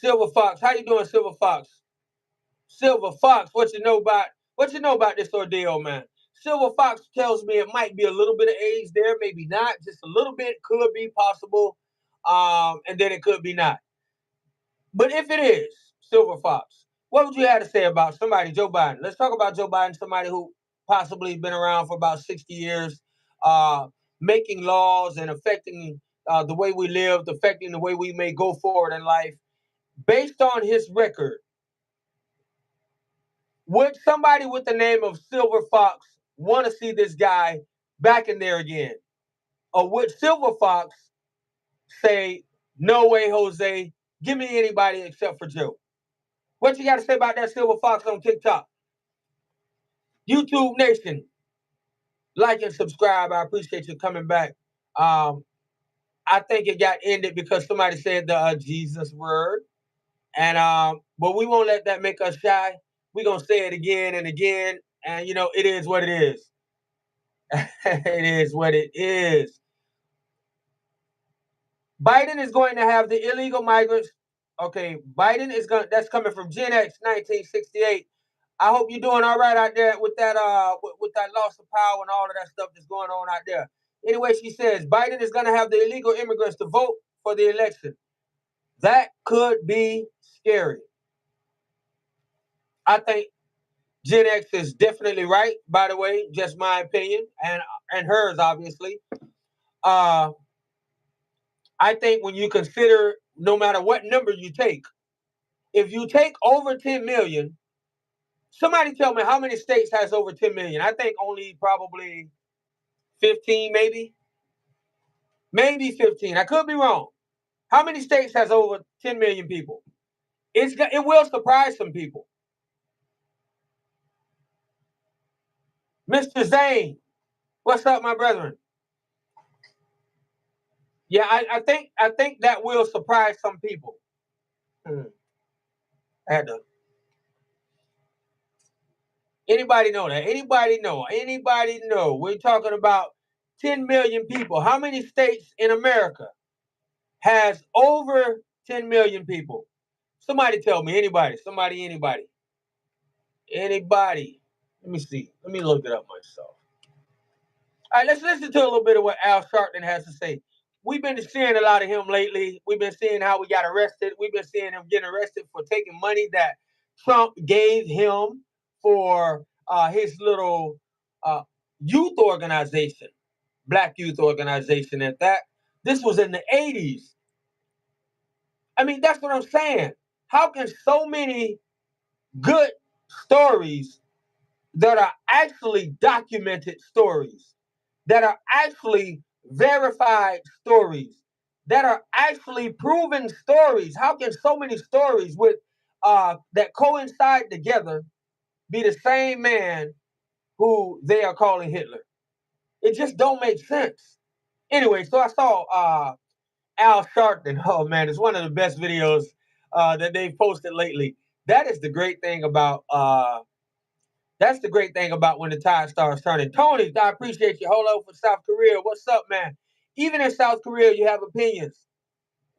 Silver Fox, how you doing, Silver Fox? Silver Fox, what you know about this ordeal, man? Silver Fox tells me it might be a little bit of age there, maybe not, just a little bit could be possible, and then it could be not. But if it is Silver Fox, what would you have to say about somebody, Joe Biden? Let's talk about Joe Biden, somebody who possibly been around for about 60 years, uh, making laws and affecting the way we live, affecting the way we may go forward in life. Based on his record, would somebody with the name of Silver Fox want to see this guy back in there again? Or would Silver Fox say, no way, Jose, give me anybody except for Joe? What you got to say about that, Silver Fox, on TikTok? YouTube Nation, like and subscribe. I appreciate you coming back. Um, I think it got ended because somebody said the Jesus word. And but we won't let that make us shy. We're gonna say it again and again. And it is what it is. It is what it is. Biden is going to have the illegal migrants. Okay, Biden is going. That's coming from Gen X 1968. I hope you're doing all right out there with that with that loss of power and all of that stuff that's going on out there. Anyway, she says Biden is going to have the illegal immigrants to vote for the election. That could be scary. I think Gen X is definitely right. By the way, just my opinion and hers, obviously. Uh, I think when you consider, no matter what number you take, if you take over 10 million, somebody tell me how many states has over 10 million. I think only probably 15, maybe 15. I could be wrong. How many states has over 10 million people? It will surprise some people. Mr. Zane, what's up, my brethren? Yeah, I think that will surprise some people. Hmm. Had to. Anybody know that? Anybody know? Anybody know? We're talking about 10 million people. How many states in America has over 10 million people? Somebody tell me. Anybody? Somebody, anybody. Anybody. Let me see. Let me look it up myself. All right, let's listen to a little bit of what Al Sharpton has to say. We've been seeing a lot of him lately. We've been seeing how we got arrested. We've been seeing him getting arrested for taking money that Trump gave him for his little uh, youth organization, black youth organization at that. This was in the 80s. I mean, that's what I'm saying. How can so many good stories that are actually documented stories, that are actually verified stories, that are actually proven stories. How can so many stories with that coincide together be the same man who they are calling Hitler? It just don't make sense. Anyway, so I saw Al Sharpton. Oh man, it's one of the best videos that they've posted lately. That is the great thing about that's the great thing about when the tide starts turning. Tony, I appreciate you. Hello from South Korea. What's up, man? Even in South Korea, you have opinions.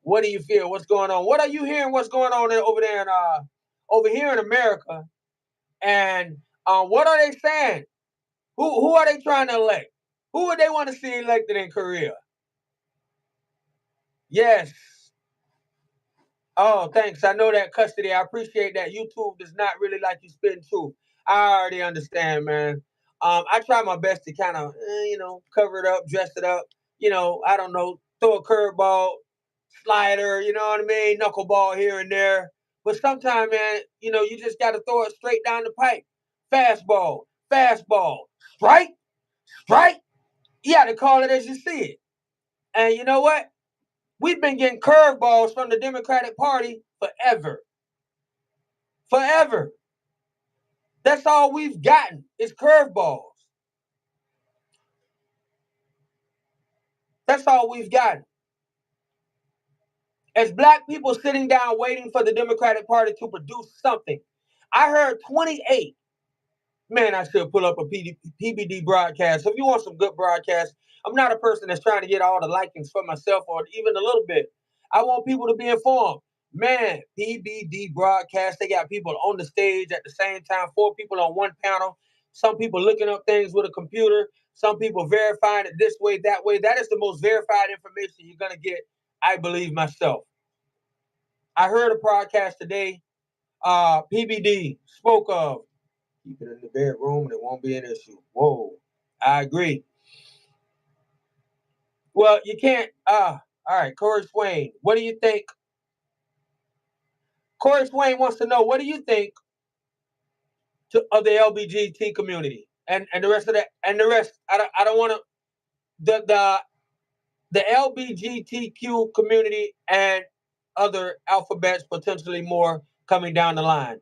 What do you feel? What's going on? What are you hearing? What's going on over there in over here in America? And what are they saying? Who are they trying to elect? Who would they want to see elected in Korea? Yes. Oh, thanks. I know that custody. I appreciate that. YouTube does not really like you spitting truth. I already understand, man. I try my best to kind of, cover it up, dress it up. I don't know, throw a curveball, slider. You know what I mean? Knuckleball here and there. But sometimes, man, you just got to throw it straight down the pipe. Fastball, fastball, strike, strike. You got to call it as you see it. And you know what? We've been getting curveballs from the Democratic Party forever. Forever. That's all we've gotten is curveballs. That's all we've gotten. As black people sitting down waiting for the Democratic Party to produce something. I heard 28. Man, I should pull up a PBD broadcast. So if you want some good broadcasts, I'm not a person that's trying to get all the likings for myself or even a little bit. I want people to be informed. Man, PBD broadcast, they got people on the stage at the same time, 4 people on one panel, some people looking up things with a computer, some people verifying it this way, that way. That is the most verified information you're going to get, I believe myself. I heard a broadcast today, PBD spoke of keep it in the bedroom and it won't be an issue. Whoa, I agree. Well, you can't, all right, Corey Swain, what do you think? Corey Swain wants to know, what do you think of the LBGT community and the rest of that and the rest. I don't want to the LBGTQ community and other alphabets, potentially more coming down the line.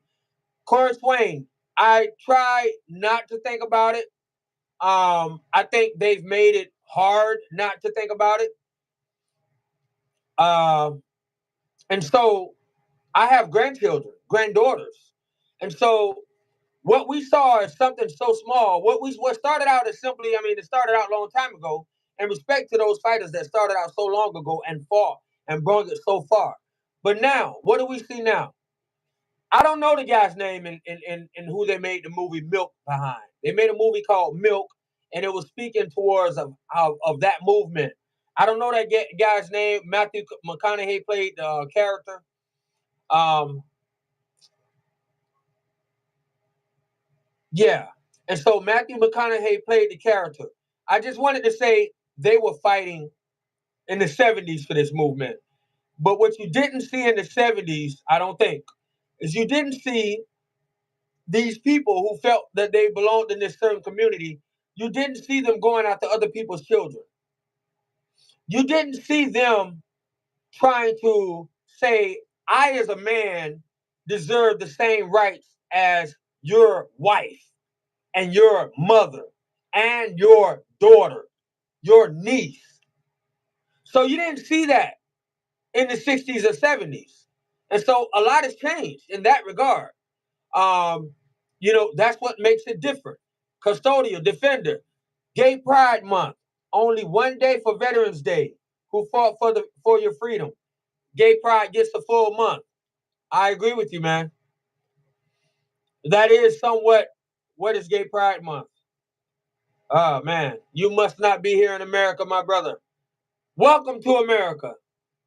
Corey Swain, I try not to think about it. I think they've made it hard not to think about it. Um, and so I have grandchildren, granddaughters, and so what we saw is something so small. What started out as simply, I mean, it started out a long time ago. In respect to those fighters that started out so long ago and fought and brought it so far. But now, what do we see now? I don't know the guy's name and who they made the movie Milk behind. They made a movie called Milk, and it was speaking towards of that movement. I don't know that guy's name. Matthew McConaughey played the character. Um, Yeah. And so Matthew McConaughey played the character. I just wanted to say they were fighting in the 70s for this movement. But what you didn't see in the 70s, I don't think, is you didn't see these people who felt that they belonged in this certain community. You didn't see them going after other people's children. You didn't see them trying to say, I as a man deserve the same rights as your wife and your mother and your daughter, your niece. So you didn't see that in the 60s or 70s. And so a lot has changed in that regard. Um, that's what makes it different. Custodial, defender, Gay Pride Month, only one day for Veterans Day, who fought for your freedom. Gay Pride gets a full month. I agree with you, man. That is somewhat. What is Gay Pride Month? Oh man, you must not be here in America, my brother. Welcome to America.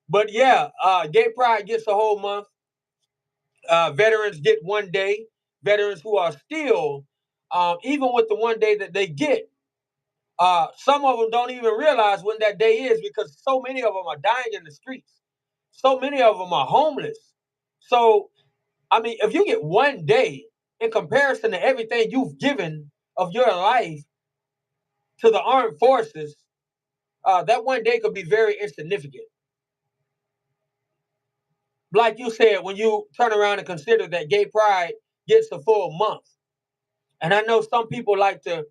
But yeah, Gay Pride gets a whole month. Veterans get one day. Veterans who are still, even with the one day that they get, some of them don't even realize when that day is because so many of them are dying in the streets. So many of them are homeless. So, I mean, if you get one day in comparison to everything you've given of your life to the armed forces, that one day could be very insignificant. Like you said, when you turn around and consider that Gay Pride gets a full month. And I know some people like to,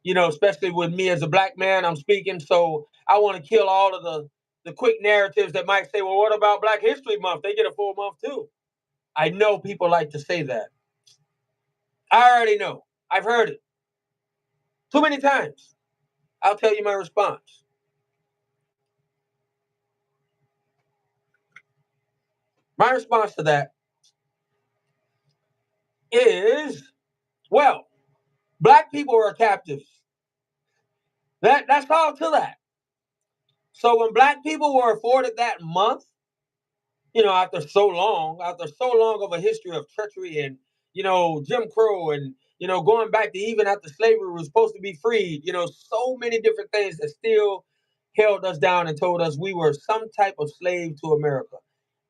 especially with me as a black man, I'm speaking, so I want to kill all of the quick narratives that might say, well, what about Black History Month? They get a full month too. I know people like to say that. I already know. I've heard it too many times. I'll tell you my response. My response to that is, well, black people are captives. That's all to that. So when black people were afforded that month, after so long of a history of treachery and, Jim Crow and, going back to even after slavery was supposed to be freed, so many different things that still held us down and told us we were some type of slave to America.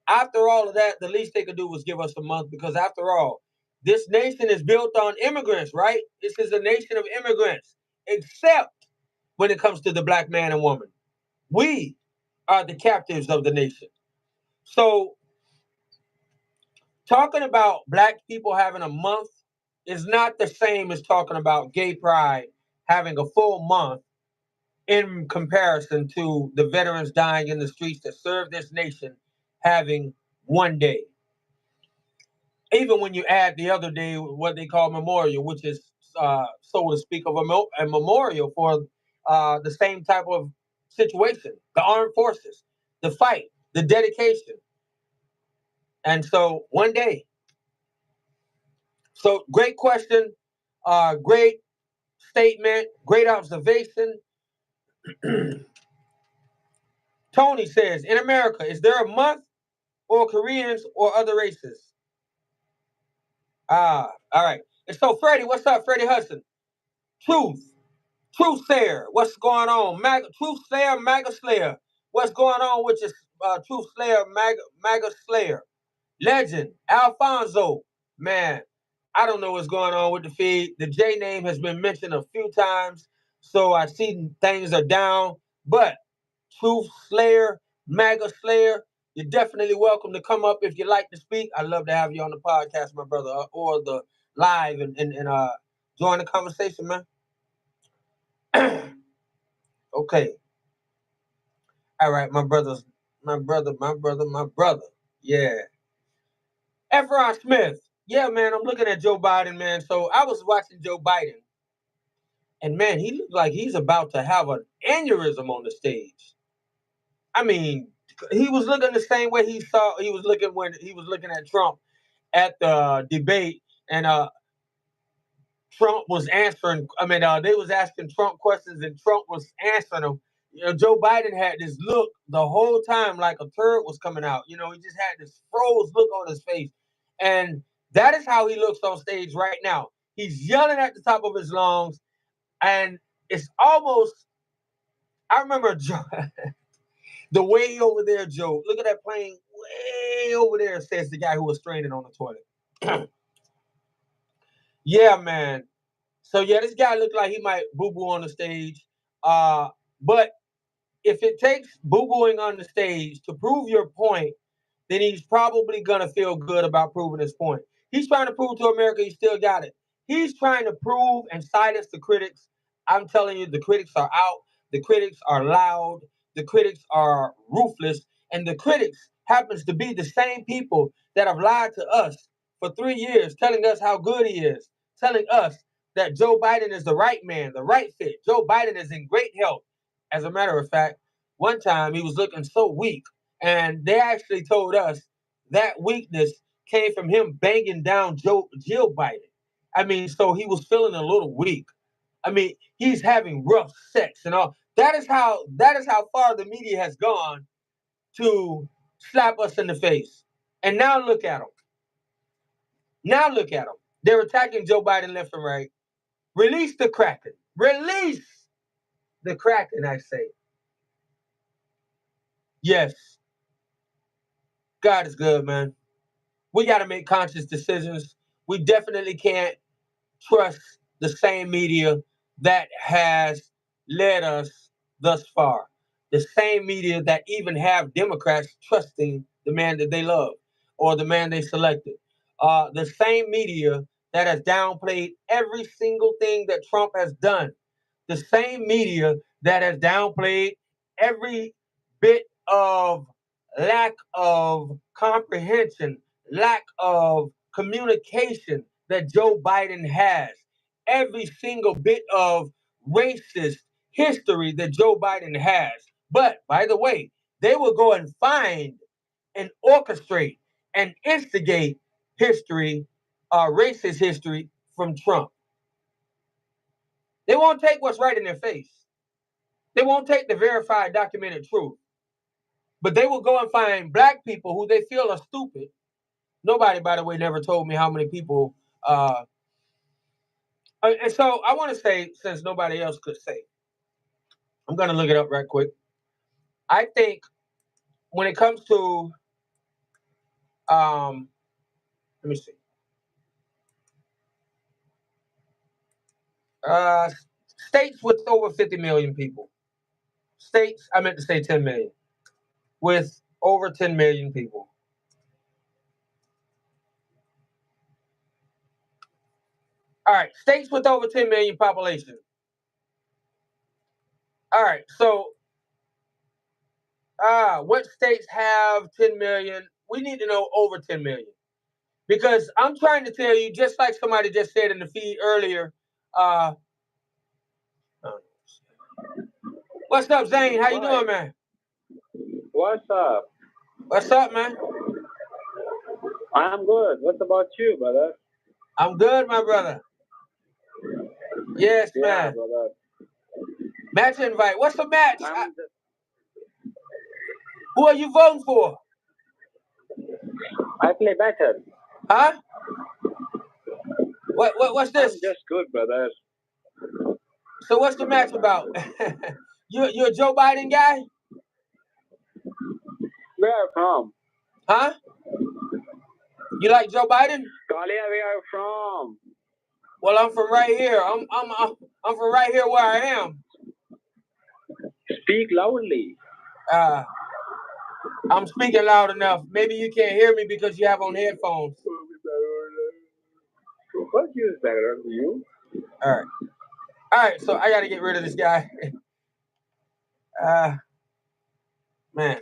After all of that, the least they could do was give us a month because after all, this nation is built on immigrants, right? This is a nation of immigrants, except when it comes to the black man and woman. We are the captives of the nation. So talking about black people having a month is not the same as talking about gay pride having a full month in comparison to the veterans dying in the streets that served this nation having one day. Even when you add the other day, what they call memorial, which is, so to speak, of a memorial for the same type of situation, the armed forces, the fight, the dedication. And so one day, so great question, great statement, great observation. Tony says, in America, is there a month or Koreans or other races? All right. And so, Freddie, what's up, Freddie Hudson? Truth Slayer, what's going on? Truth Slayer, MAGA Slayer, what's going on with your Truth Slayer, MAGA Slayer? Legend, Alfonso, man, I don't know what's going on with the feed. The J name has been mentioned a few times, so I see things are down. But Truth Slayer, MAGA Slayer, you're definitely welcome to come up if you like to speak. I'd love to have you on the podcast, my brother, or the live and join the conversation, man. Okay. All right, my brother. Yeah. Efron Smith. Yeah, man, I'm looking at Joe Biden, man. So I was watching Joe Biden, and man, he looked like he's about to have an aneurysm on the stage. I mean, he was looking the same way he was looking when he was looking at Trump at the debate, and Trump was answering. I mean, they was asking Trump questions, and Trump was answering them. You know, Joe Biden had this look the whole time like a turd was coming out. You know, he just had this froze look on his face, and that is how he looks on stage right now. He's yelling at the top of his lungs, and it's almost. I remember Joe, the way over there, Joe. Look at that plane way over there. Says the guy who was straining on the toilet. Yeah, man. So yeah, this guy looked like he might boo-boo on the stage. But if it takes boo-booing on the stage to prove your point, then he's probably gonna feel good about proving his point. He's trying to prove to America he still got it. He's trying to prove and silence the critics. I'm telling you, the critics are out. The critics are loud. The critics are ruthless. And the critics happens to be the same people that have lied to us for 3 years, telling us how good he is, telling us that Joe Biden is the right man, the right fit. Joe Biden is in great health. As a matter of fact, one time he was looking so weak, and they actually told us that weakness came from him banging down Jill Biden. I mean, so he was feeling a little weak. I mean, he's having rough sex and all. That is how far the media has gone to slap us in the face. And now look at them. Now look at them. They're attacking Joe Biden left and right. Release the Kraken. Release the Kraken, I say. Yes, God is good, man. We got to make conscious decisions. We definitely can't trust the same media that has led us thus far. The same media that even have Democrats trusting the man that they love or the man they selected. The same media that has downplayed every single thing that Trump has done. The same media that has downplayed every bit of lack of comprehension, lack of communication that Joe Biden has. Every single bit of racist history that Joe Biden has. But by the way, they will go and find and orchestrate and instigate history, racist history from Trump. They won't take what's right in their face. They won't take the verified, documented truth. But they will go and find black people who they feel are stupid. Nobody, by the way, never told me how many people. And so I want to say, since nobody else could say, I'm going to look it up right quick. I think when it comes to, let me see. Uh, States with over 50 million people. States, I meant to say 10 million. With over 10 million people. All right, states with over 10 million population. All right, so what states have 10 million? We need to know over 10 million. Because I'm trying to tell you, just like somebody just said in the feed earlier, what's up, Zane? How you doing, man? What's up? What's up, man? I'm good. What about you, brother? I'm good, my brother. Yes, Yeah, man. brother. Match invite. What's the match? I'm just, Who are you voting for? I play better. Huh? What's I'm this? just good, brother. So what's the match about? You a Joe Biden guy? Where are you from? Huh? You like Joe Biden? Kalia, where are you from? Well, I'm from right here. I'm from right here where I am. Speak loudly. Uh, I'm speaking loud enough. Maybe you can't hear me because you have on headphones. What is better to you? All right. All right. So I got to get rid of this guy. Man,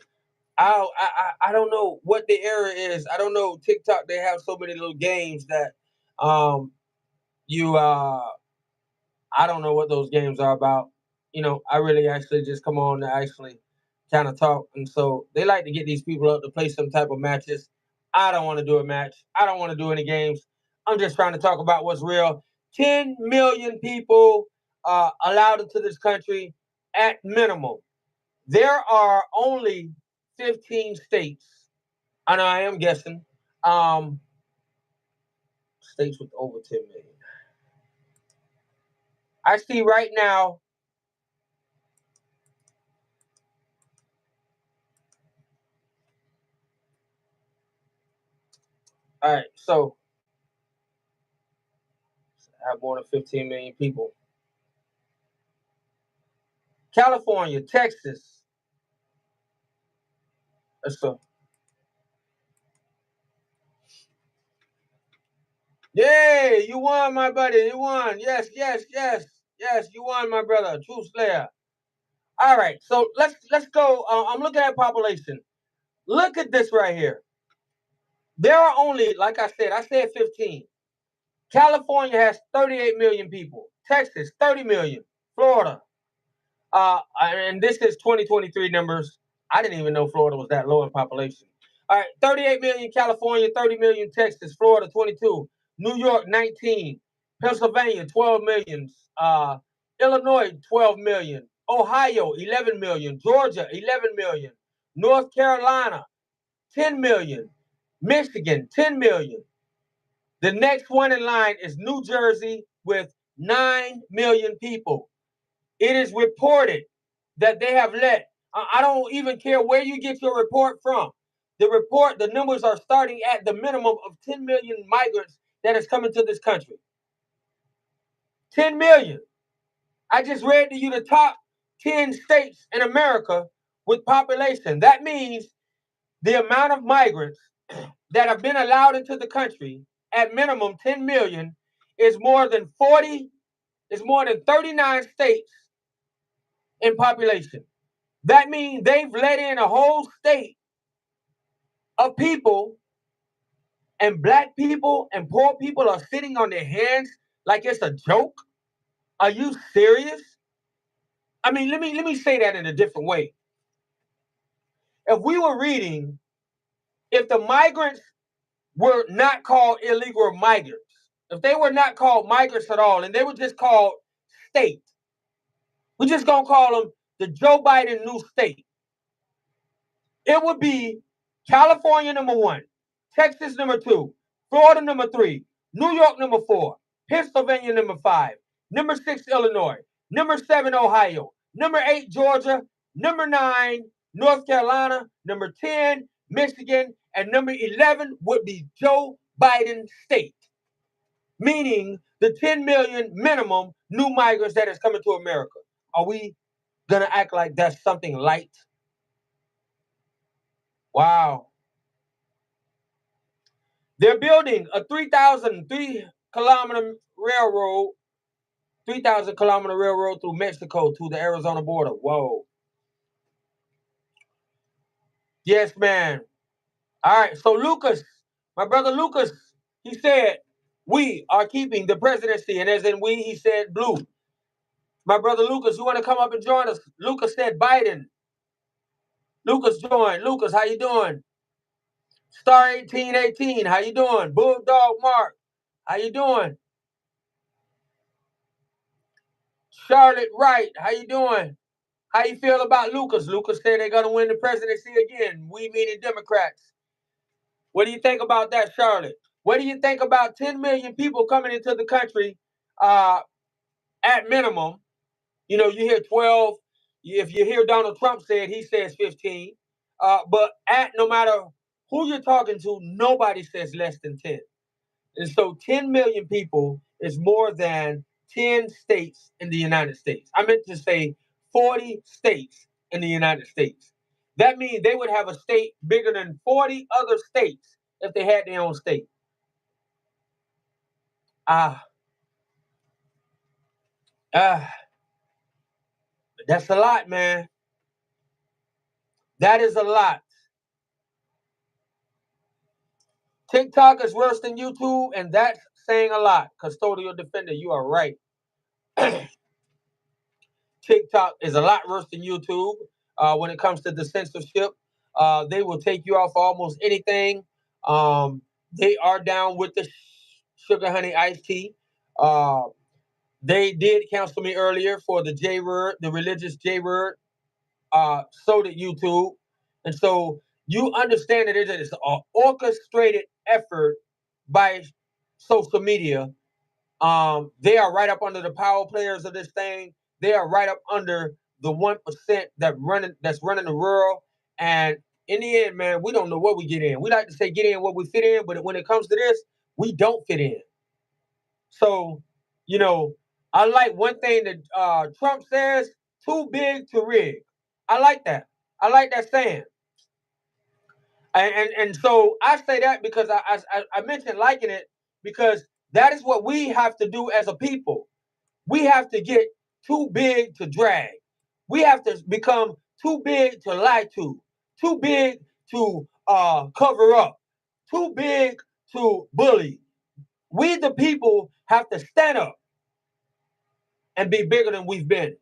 I don't know what the error is. I don't know. TikTok, they have so many little games that you I don't know what those games are about. I really actually just come on to actually kind of talk. And so they like to get these people up to play some type of matches. I don't want to do a match. I don't want to do any games. I'm just trying to talk about what's real. 10 million people allowed into this country at minimum. There are only 15 states, and I am guessing, states with over 10 million. I see right now. All right, so I have more than 15 million people. California, Texas. So, yay, you won, my buddy. You won. Yes, yes, yes, yes. You won, my brother. True Slayer. All right, so let's go. I'm looking at population. Look at this right here. There are only, like I said 15. California has 38 million people. Texas, 30 million. Florida, and this is 2023 numbers. I didn't even know Florida was that low in population. All right, 38 million California, 30 million Texas, Florida 22, New York 19, Pennsylvania 12 million, Illinois 12 million, Ohio 11 million, Georgia 11 million, North Carolina 10 million, Michigan 10 million. The next one in line is New Jersey with 9 million people. It is reported that they have let, I don't even care where you get your report from. The numbers are starting at the minimum of 10 million migrants that is coming to this country. 10 million. I just read to you the top 10 states in America with population. That means the amount of migrants that have been allowed into the country at minimum 10 million is more than 39 states in population. That means they've let in a whole state of people, and black people and poor people are sitting on their hands like it's a joke. Are you serious? I mean, let me say that in a different way. If we were reading, if the migrants were not called illegal migrants, if they were not called migrants at all, and they were just called state, we're just gonna call them the Joe Biden new state. It would be California number one, Texas number two, Florida number three, New York number four, Pennsylvania number five, number six, Illinois, number seven, Ohio, number eight, Georgia, number nine, North Carolina, number 10, Michigan, and number 11 would be Joe Biden state, meaning the 10 million minimum new migrants that is coming to America. Are we gonna act like that's something light? Wow. They're building a 3,000 kilometer railroad through Mexico to the Arizona border. Whoa. Yes, man. All right. So Lucas, my brother Lucas, he said, we are keeping the presidency. And as in we, he said blue. My brother Lucas, you want to come up and join us? Lucas said Biden. Lucas joined. Lucas, how you doing? Star 1818, how you doing? Bulldog Mark, how you doing? Charlotte Wright, how you doing? How you feel about Lucas? Lucas said they're gonna win the presidency again. We meaning Democrats. What do you think about that, Charlotte? What do you think about 10 million people coming into the country at minimum? You know, you hear 12. If you hear Donald Trump say it, he says 15. But at no matter who you're talking to, nobody says less than 10. And so 10 million people is more than 10 states in the United States. I meant to say 40 states in the United States. That means they would have a state bigger than 40 other states if they had their own state. Ah, that's a lot, man. That is a lot. TikTok is worse than YouTube, and that's saying a lot. Custodial Defender, you are right. TikTok is a lot worse than YouTube when it comes to the censorship. They will take you off almost anything. They are down with the sugar honey iced tea. They did cancel me earlier for the J word, the religious J word. So did YouTube. And so you understand that it is an orchestrated effort by social media. They are right up under the power players of this thing. They are right up under the 1% that's running the world. And in the end, man, we don't know what we get in. We like to say get in what we fit in, but when it comes to this, we don't fit in. So, you know, I like one thing that Trump says: too big to rig. I like that. I like that saying. And so I say that because I mentioned liking it because that is what we have to do as a people. We have to get too big to drag. We have to become too big to lie to, too big to cover up, too big to bully. We the people have to stand up and be bigger than we've been.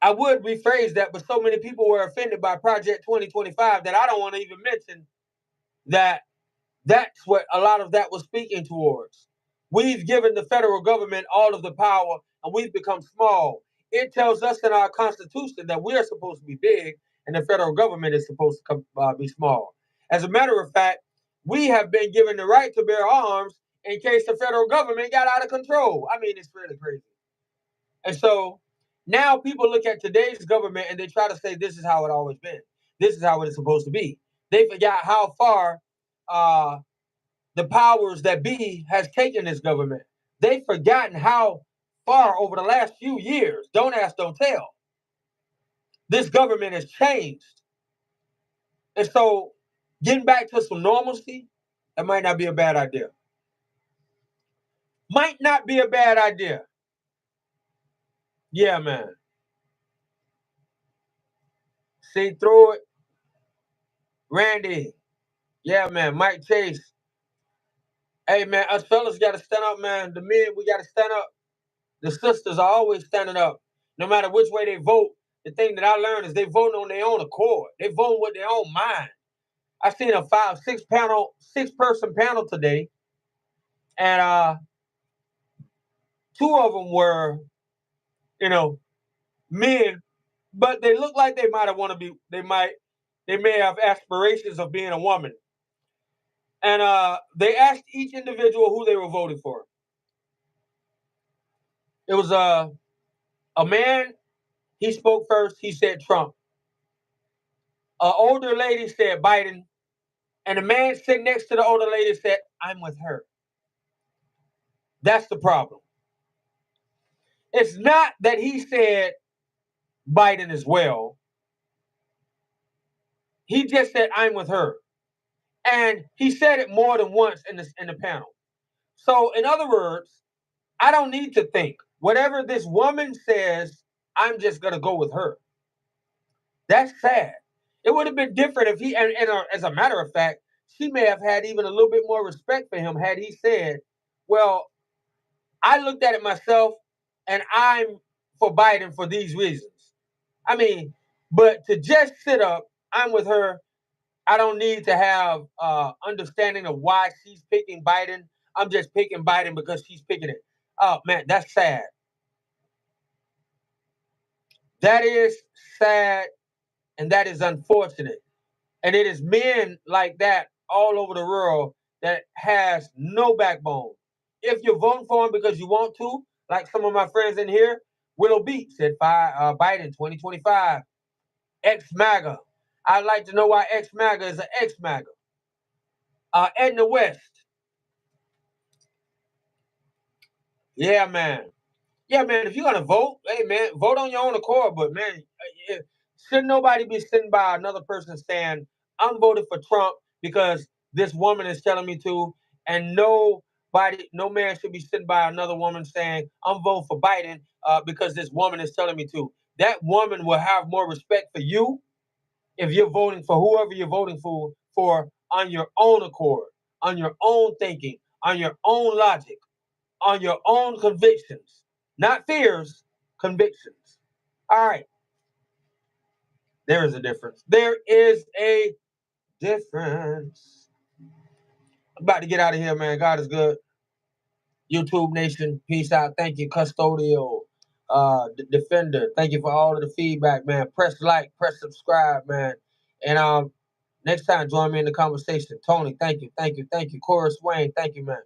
I would rephrase that, but so many people were offended by Project 2025 that I don't want to even mention that that's what a lot of that was speaking towards. We've given the federal government all of the power and we've become small. It tells us in our Constitution that we are supposed to be big and the federal government is supposed to be small. As a matter of fact, we have been given the right to bear arms in case the federal government got out of control. I mean, it's really crazy. And so now people look at today's government and they try to say this is how it always been. This is how it is supposed to be. They forgot how far the powers that be has taken this government. They've forgotten how far over the last few years, don't ask, don't tell, this government has changed. And so getting back to some normalcy, that might not be a bad idea. Might not be a bad idea. Yeah, man. See through it. Randy. Yeah, man. Mike Chase. Hey, man, us fellas got to stand up, man. The men, we got to stand up. The sisters are always standing up. No matter which way they vote, the thing that I learned is they vote on their own accord. They vote with their own mind. I seen a 6-person panel today, and two of them were, you know, men, but they look like they might have want to be. They may have aspirations of being a woman. And they asked each individual who they were voting for. It was a man. He spoke first. He said Trump. An older lady said Biden. And the man sitting next to the older lady said, I'm with her. That's the problem. It's not that he said Biden as well. He just said, I'm with her. And he said it more than once in the panel. So, in other words, I don't need to think. Whatever this woman says, I'm just going to go with her. That's sad. It would have been different if and as a matter of fact, she may have had even a little bit more respect for him had he said, well, I looked at it myself and I'm for Biden for these reasons. I mean, but to just sit up, I'm with her. I don't need to have understanding of why she's picking Biden. I'm just picking Biden because she's picking it. Oh man, that's sad. That is sad, and that is unfortunate. And it is men like that all over the world that has no backbone. If you're voting for him because you want to, like some of my friends in here, Willow Beat said Biden 2025, ex MAGA. I'd like to know why ex MAGA is an ex MAGA. Edna West. Yeah, man. Yeah, man. If you're gonna vote, hey, man, vote on your own accord. But man, should nobody be sitting by another person saying, "I'm voting for Trump because this woman is telling me to," and no man should be sitting by another woman saying, "I'm voting for Biden because this woman is telling me to." That woman will have more respect for you if you're voting for whoever you're voting for on your own accord, on your own thinking, on your own logic, on your own convictions, not fears, convictions. All right, there is a difference. There is a difference. I'm about to get out of here, man. God is good. YouTube Nation, peace out. Thank you, Custodial, Defender. Thank you for all of the feedback, man. Press like, press subscribe, man. And next time, join me in the conversation. Tony, thank you, thank you, thank you. Cora Swain, thank you, man.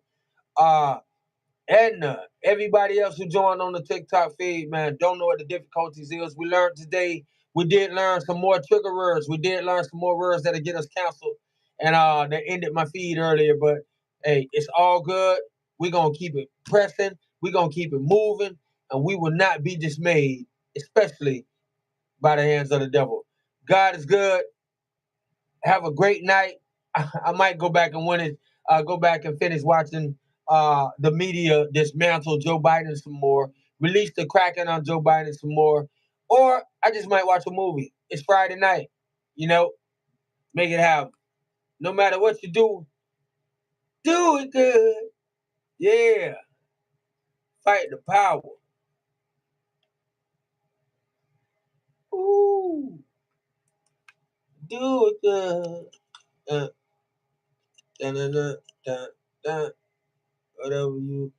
Edna, everybody else who joined on the TikTok feed, man, don't know what the difficulties is. We learned today. We did learn some more trigger words. We did learn some more words that'll get us canceled. And that ended my feed earlier. But hey, it's all good. We're gonna keep it pressing. We're gonna keep it moving, and we will not be dismayed, especially by the hands of the devil. God is good. Have a great night. I might go back and go back and finish watching the media dismantle Joe Biden some more, release the cracking on Joe Biden some more, or I just might watch a movie. It's Friday night, you know, make it happen. No matter what you do it good. Yeah, fight the power. Ooh, do it good. Uh, dun, dun, dun, dun, dun, whatever you.